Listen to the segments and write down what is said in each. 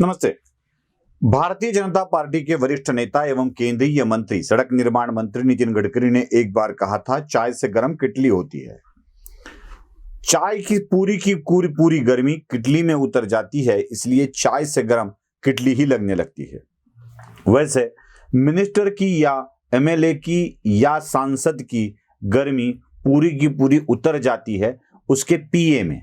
नमस्ते। भारतीय जनता पार्टी के वरिष्ठ नेता एवं केंद्रीय मंत्री सड़क निर्माण मंत्री नितिन गडकरी ने एक बार कहा था, चाय से गर्म किटली होती है। चाय की पूरी गर्मी किटली में उतर जाती है, इसलिए चाय से गर्म किटली ही लगने लगती है। वैसे मिनिस्टर की या एमएलए की या सांसद की गर्मी पूरी उतर जाती है उसके पीए में।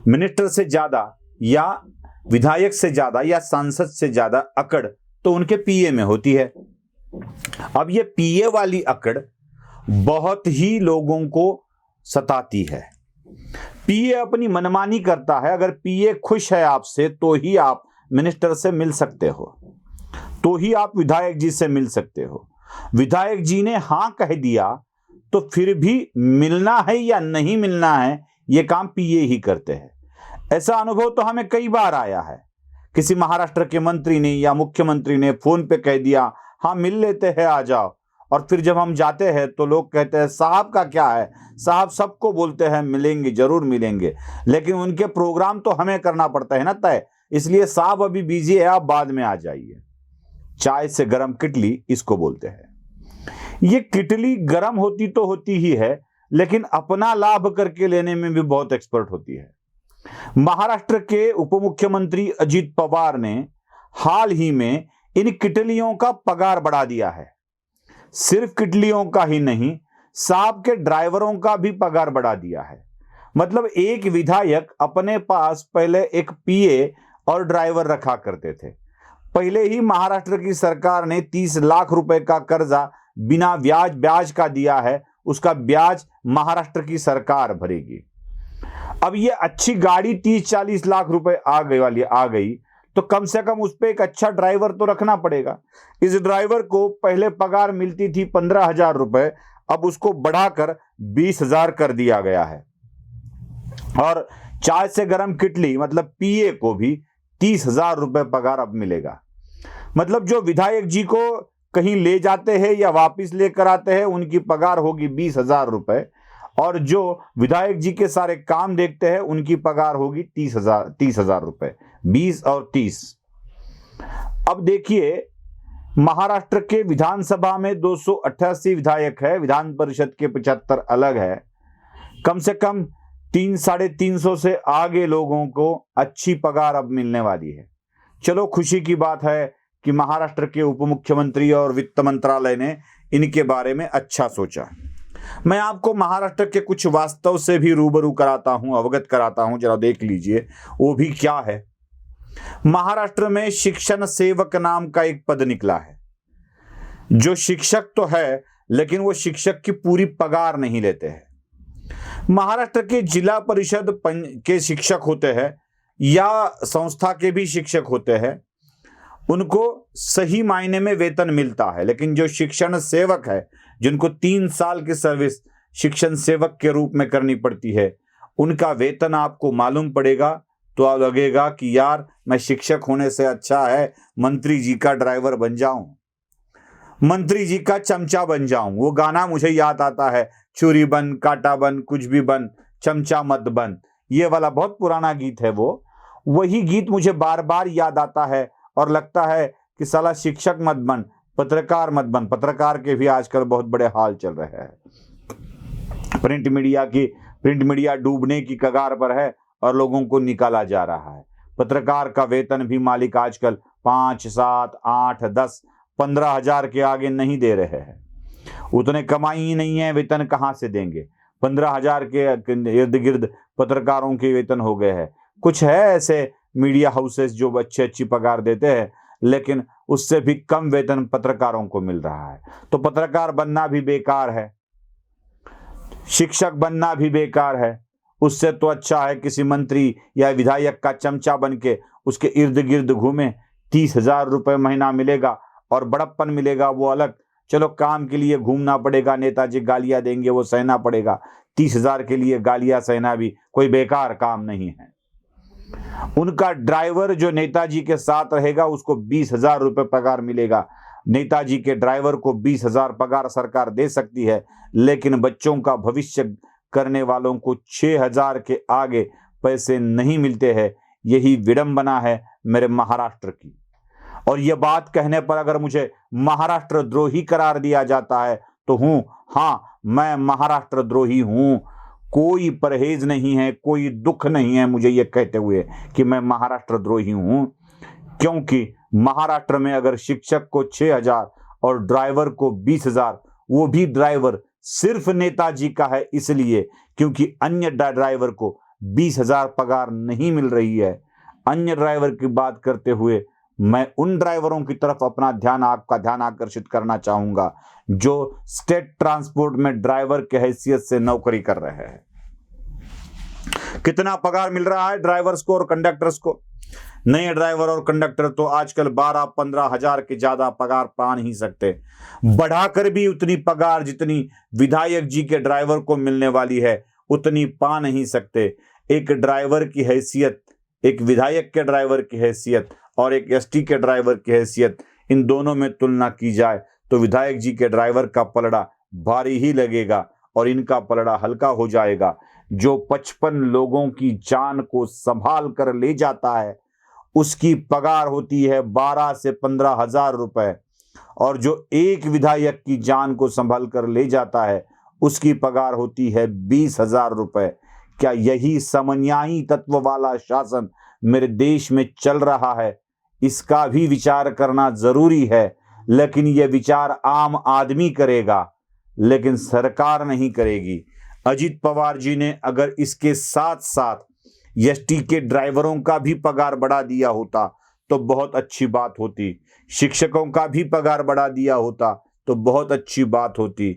मिनिस्टर से ज्यादा या विधायक से ज्यादा या सांसद से ज्यादा अकड़ तो उनके पीए में होती है। अब ये पीए वाली अकड़ बहुत ही लोगों को सताती है। पीए अपनी मनमानी करता है। अगर पीए खुश है आपसे तो ही आप मिनिस्टर से मिल सकते हो, तो ही आप विधायक जी से मिल सकते हो। विधायक जी ने हां कह दिया तो फिर भी मिलना है या नहीं मिलना है ये काम पीए ही करते हैं। ऐसा अनुभव तो हमें कई बार आया है। किसी महाराष्ट्र के मंत्री ने या मुख्यमंत्री ने फोन पे कह दिया, हाँ मिल लेते हैं, आ जाओ। और फिर जब हम जाते हैं तो लोग कहते हैं साहब का क्या है, साहब सबको बोलते हैं मिलेंगे, जरूर मिलेंगे, लेकिन उनके प्रोग्राम तो हमें करना पड़ता है ना तय, इसलिए साहब अभी बिजी है, आप बाद में आ जाइए। चाय से गर्म किटली इसको बोलते हैं। ये किटली गर्म होती तो होती ही है, लेकिन अपना लाभ करके लेने में भी बहुत एक्सपर्ट होती है। महाराष्ट्र के उप मुख्यमंत्री अजित पवार ने हाल ही में इन किटलियों का पगार बढ़ा दिया है। सिर्फ किटलियों का ही नहीं, साहब के ड्राइवरों का भी पगार बढ़ा दिया है। मतलब एक विधायक अपने पास पहले एक पीए और ड्राइवर रखा करते थे। पहले ही महाराष्ट्र की सरकार ने 30 लाख रुपए का कर्जा बिना ब्याज का दिया है, उसका ब्याज महाराष्ट्र की सरकार भरेगी। अब ये अच्छी गाड़ी 30-40 लाख रुपए आ गई तो कम से कम उस पर एक अच्छा ड्राइवर तो रखना पड़ेगा। इस ड्राइवर को पहले पगार मिलती थी 15,000 रुपए, अब उसको बढ़ाकर 20,000 कर दिया गया है। और चाय से गर्म किटली मतलब पीए को भी 30,000 रुपए पगार अब मिलेगा। मतलब जो विधायक जी को कहीं ले जाते हैं या वापिस लेकर आते हैं उनकी पगार होगी 20,000 रुपए, और जो विधायक जी के सारे काम देखते हैं उनकी पगार होगी 30,000 रुपए। 20 और 30। अब देखिए, महाराष्ट्र के विधानसभा में 288 विधायक है, विधान परिषद के 75 अलग है। कम से कम 300-350 से आगे लोगों को अच्छी पगार अब मिलने वाली है। चलो, खुशी की बात है कि महाराष्ट्र के उप मुख्यमंत्री और वित्त मंत्रालय ने इनके बारे में अच्छा सोचा। मैं आपको महाराष्ट्र के कुछ वास्तव से भी रूबरू कराता हूं, अवगत कराता हूं, जरा देख लीजिए वो भी क्या है। महाराष्ट्र में शिक्षण सेवक नाम का एक पद निकला है। जो शिक्षक तो है लेकिन वो शिक्षक की पूरी पगार नहीं लेते हैं। महाराष्ट्र के जिला परिषद के शिक्षक होते हैं या संस्था के भी शिक्षक होते हैं, उनको सही मायने में वेतन मिलता है। लेकिन जो शिक्षण सेवक है, जिनको 3 साल की सर्विस शिक्षण सेवक के रूप में करनी पड़ती है, उनका वेतन आपको मालूम पड़ेगा तो आप लगेगा कि यार मैं शिक्षक होने से अच्छा है मंत्री जी का ड्राइवर बन जाऊं, मंत्री जी का चमचा बन जाऊं। वो गाना मुझे याद आता है, चूरी बन, कांटा बन, कुछ भी बन, चमचा मत बन। ये वाला बहुत पुराना गीत है। वो वही गीत मुझे बार बार याद आता है और लगता है कि साला शिक्षक मत बन, पत्रकार मत बन। पत्रकार के भी आजकल बहुत बड़े हाल चल रहे हैं। प्रिंट मीडिया डूबने की कगार पर है और लोगों को निकाला जा रहा है। पत्रकार का वेतन भी मालिक आजकल 5, 7, 8, 10, 15,000 के आगे नहीं दे रहे हैं। उतने कमाई ही नहीं है, वेतन कहां से देंगे। 15,000 के इर्द गिर्द पत्रकारों के वेतन हो गए हैं। कुछ है ऐसे मीडिया हाउसेस जो अच्छी पगार देते हैं, लेकिन उससे भी कम वेतन पत्रकारों को मिल रहा है। तो पत्रकार बनना भी बेकार है, शिक्षक बनना भी बेकार है। उससे तो अच्छा है किसी मंत्री या विधायक का चमचा बन के उसके इर्द गिर्द घूमे। 30,000 रुपए महीना मिलेगा और बड़प्पन मिलेगा, वो अलग। चलो, काम के लिए घूमना पड़ेगा, नेताजी गालियां देंगे, वो सहना पड़ेगा। 30,000 के लिए गालियां सहना भी कोई बेकार काम नहीं है। उनका ड्राइवर जो नेताजी के साथ रहेगा उसको 20,000 रुपए पगार मिलेगा। नेताजी के ड्राइवर को 20,000 पगार सरकार दे सकती है, लेकिन बच्चों का भविष्य करने वालों को 6,000 के आगे पैसे नहीं मिलते हैं। यही विडंबना है मेरे महाराष्ट्र की। और यह बात कहने पर अगर मुझे महाराष्ट्र द्रोही करार दिया जाता है तो हाँ, मैं महाराष्ट्र द्रोही हूं। कोई परहेज नहीं है, कोई दुख नहीं है मुझे यह कहते हुए कि मैं महाराष्ट्र द्रोही हूं, क्योंकि महाराष्ट्र में अगर शिक्षक को 6,000 और ड्राइवर को 20,000, वो भी ड्राइवर सिर्फ नेताजी का है इसलिए क्योंकि अन्य ड्राइवर को 20,000 पगार नहीं मिल रही है। अन्य ड्राइवर की बात करते हुए मैं उन ड्राइवरों की तरफ आपका ध्यान आकर्षित करना चाहूंगा जो स्टेट ट्रांसपोर्ट में ड्राइवर के हैसियत से नौकरी कर रहे हैं। कितना पगार मिल रहा है ड्राइवर्स को और कंडक्टर्स को? नए ड्राइवर और कंडक्टर तो आजकल 12-15 हजार के ज्यादा पगार पा नहीं सकते। बढ़ाकर भी उतनी पगार जितनी विधायक जी के ड्राइवर को मिलने वाली है उतनी पा नहीं सकते। एक ड्राइवर की हैसियत, एक विधायक के ड्राइवर की हैसियत और एक एसटी के ड्राइवर की हैसियत, इन दोनों में तुलना की जाए तो विधायक जी के ड्राइवर का पलड़ा भारी ही लगेगा और इनका पलड़ा हल्का हो जाएगा। जो 55 लोगों की जान को संभाल कर ले जाता है उसकी पगार होती है 12 से 15 हजार रुपए, और जो एक विधायक की जान को संभाल कर ले जाता है उसकी पगार होती है 20,000 रुपए। क्या यही समन्यायी तत्व वाला शासन मेरे देश में चल रहा है? इसका भी विचार करना जरूरी है, लेकिन यह विचार आम आदमी करेगा, लेकिन सरकार नहीं करेगी। अजित पवार जी ने अगर इसके साथ साथ एसटी के ड्राइवरों का भी पगार बढ़ा दिया होता तो बहुत अच्छी बात होती, शिक्षकों का भी पगार बढ़ा दिया होता तो बहुत अच्छी बात होती।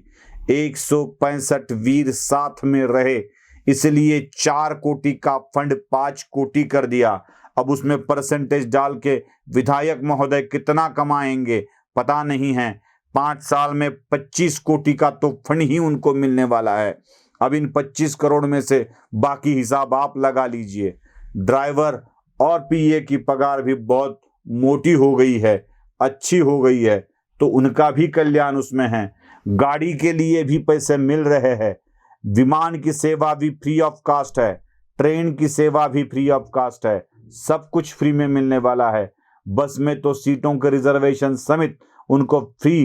165 वीर साथ में रहे इसलिए 4 कोटि का फंड 5 कोटि कर दिया। अब उसमें परसेंटेज डाल के विधायक महोदय कितना कमाएंगे पता नहीं है। 5 साल में 25 कोटि का तो फंड ही उनको मिलने वाला है। अब इन 25 करोड़ में से बाकी हिसाब आप लगा लीजिए। ड्राइवर और पीए की पगार भी बहुत मोटी हो गई है, अच्छी हो गई है, तो उनका भी कल्याण उसमें है। गाड़ी के लिए भी पैसे मिल रहे हैं, विमान की सेवा भी फ्री ऑफ कास्ट है, ट्रेन की सेवा भी फ्री ऑफ कास्ट है, सब कुछ फ्री में मिलने वाला है। बस में तो सीटों के रिजर्वेशन समेत उनको फ्री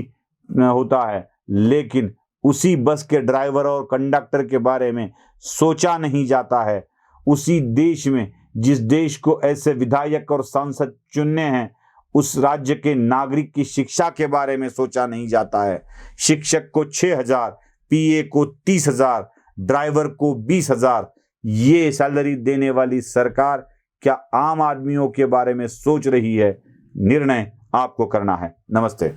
होता है, लेकिन उसी बस के ड्राइवर और कंडक्टर के बारे में सोचा नहीं जाता है। उसी देश में, जिस देश को ऐसे विधायक और सांसद चुनने हैं, उस राज्य के नागरिक की शिक्षा के बारे में सोचा नहीं जाता है। शिक्षक को 6,000, पीए को 30,000, ड्राइवर को 20,000, ये सैलरी देने वाली सरकार क्या आम आदमियों के बारे में सोच रही है? निर्णय आपको करना है। नमस्ते।